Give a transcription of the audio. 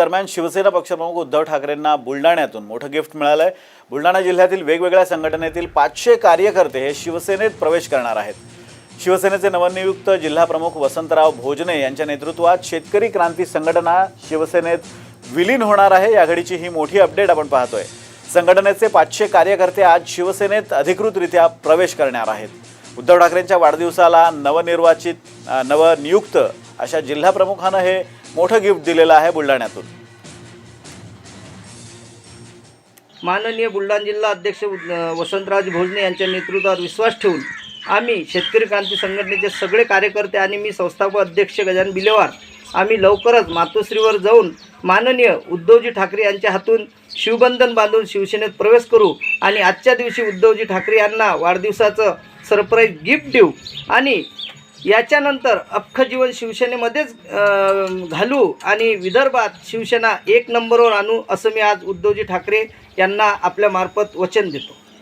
दरम्यान शिवसेना पक्षप्रमुख उद्धव ठाकरेंना बुलढाण्यातून मोठं गिफ्ट मिळालंय। बुलढाणा जिल्ह्यातील वेगवेगळ्या संघटनेतील 500 कार्यकर्ते हे शिवसेनेत प्रवेश करणार आहेत। शिवसेनेचे नवनियुक्त जिल्हाप्रमुख वसंतराव भोजने यांच्या नेतृत्वात शेतकरी क्रांती संघटना शिवसेनेत विलीन होणार आहे। या घडीची ही मोठी अपडेट आपण पाहतोय। संघटनेचे 500 कार्यकर्ते आज शिवसेनेत अधिकृतरित्या प्रवेश करणार आहेत। उद्धव ठाकरेंच्या वाढदिवसाला नवनियुक्त अशा जिल्हाप्रमुखांना हे मोठं गिफ्ट दिलेलं आहे बुलढाण्यातून। माननीय बुलढाणा जिल्हा अध्यक्ष वसंतराव भोजने यांच्या नेतृत्वावर विश्वास ठेवून आम्ही शेतकरी क्रांती संघटनेचे सगळे कार्यकर्ते आणि मी संस्थापक अध्यक्ष गजानन बिलेवार आम्ही लवकरच मातोश्रीवर जाऊन माननीय उद्धवजी ठाकरे यांच्या हातून शिवबंधन बांधून शिवसेनेत प्रवेश करू आणि आजच्या दिवशी उद्धवजी ठाकरे यांना वाढदिवसाचं सरप्राईज गिफ्ट देऊ आणि याच्यानंतर अख्खं जीवन शिवसेनेमध्येच घालू आणि विदर्भात शिवसेना 1 नंबरवर आणू असं मी आज उद्धवजी ठाकरे यांना आपल्या मार्फत वचन देतो।